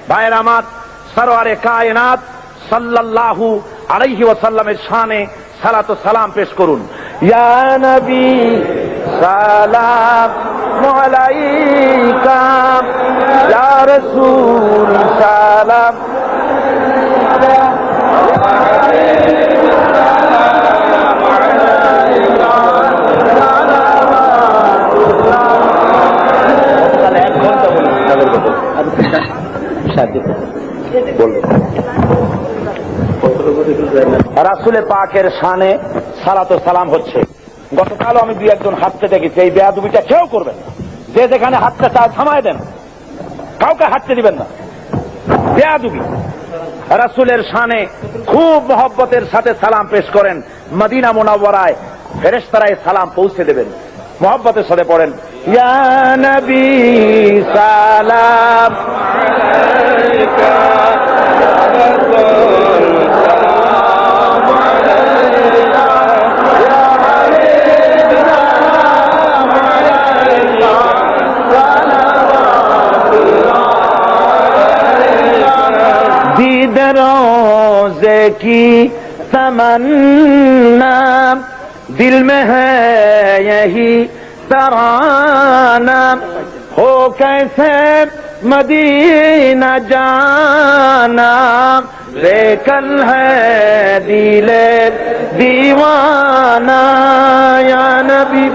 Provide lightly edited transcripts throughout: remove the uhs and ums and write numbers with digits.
ভাইয়ের আমার, সরওয়ারে কায়নাত সাল্লাল্লাহু আলাইহি ওয়াসাল্লামের শানে সালাত ও সালাম পেশ করুন। ইয়া নবী সালাম আলাইকা, ইয়া রাসূল সালাম রাসূলে পাকের শানে সালাত ও সালাম হচ্ছে। গতকালও আমি দুই একজন হাঁটতে দেখেছি, এই বেয়াদবিটা কেউ করবেন না। যে যেখানে হাঁটতে চায় থামায় দেন, কাউকে হাঁটতে দিবেন না। বেয়াদবি। রাসূলের শানে খুব মহব্বতের সাথে সালাম পেশ করেন। মদিনা মুনাওয়ারায় ফেরেশতারা সালাম পৌঁছে দেবেন। মহব্বতের সাথে পড়েন, ইয়া নবী সালাম আলাইকা, रोज़े की तमन्ना दिल में है यही तराना, हो कैसे मदीना जाना, बेकल है दिले दीवाना, या नबी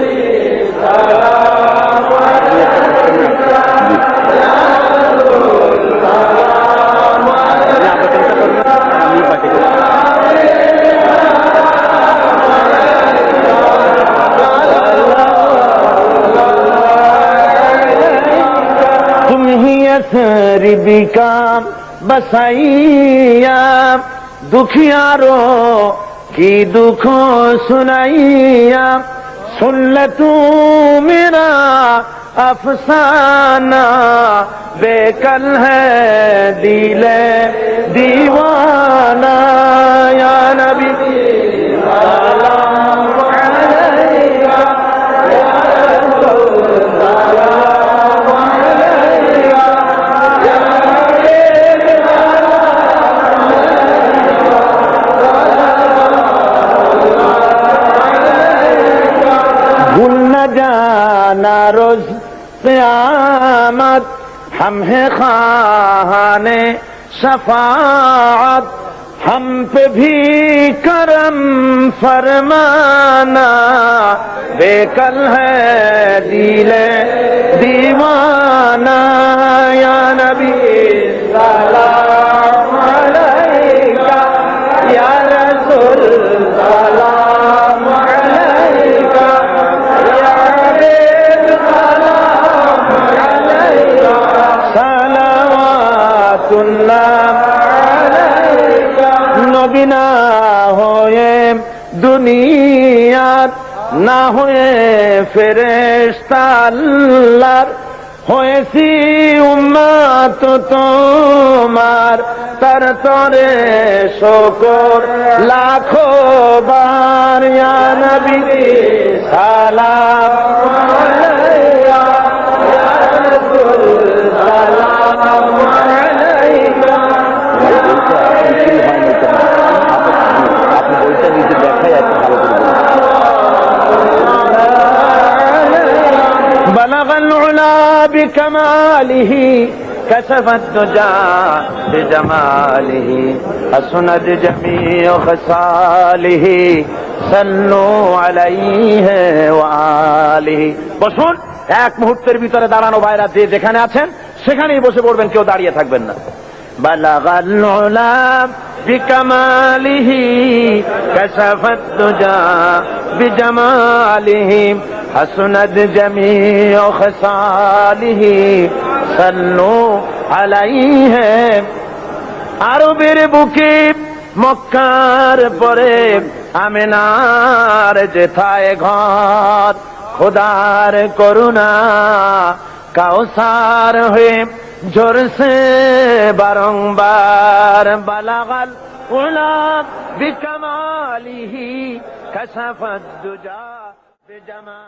सलाम अलैका, या रसूल सलाम तुम ही असरबी का बसैया, दुखियारों की दुखो सुनैया, सुन ले तू मेरा अफसाना, बेकल है दिले दीवाना, या नबी सलाम अलैका, या रसूल सलाम अलैका, या हबीब सलाम अलैका, भूल न जाना रोज क़यामत, हम है ख़ाने शफाअत, हम पे भी करम फरमाना, बेकल है दिले दीवाना, या नबी सलाम अलैका, या रसूल सलाम अलैका, या हबीब सलाम अलैका, सलावातुल्लाह नबी ना होए दुनियात, ना होए ফেরেশতা আল্লাহর, হয়েছি উম্মত তোমার, তার তরে শুকর লাখো বার, ইয়া নবী সালাম আলাইকা, ইয়া রাসূল সালাম আলাইকা, بلغ العلا بكماله كشف الدجى بجماله حسنت جميع خصاله صلوا عليه وآله। বসুন, এক মুহূর্তের ভিতরে দাঁড়ানো ভাইরা যে যেখানে আছেন সেখানেই বসে পড়বেন, কেউ দাঁড়িয়ে থাকবেন না। بلغ العلا بكماله كشف الدجى بجماله حسنت جميع خصاله صلوا عليه। আরবের বুকে মক্কার পরে আমিনার যেথায় ঘর, খোদার করুণা কাউসার হয়ে ঝরছে বারংবার। বালাগাল উলা বিকামালিহি কাশাফাদ দুজা বিজামা।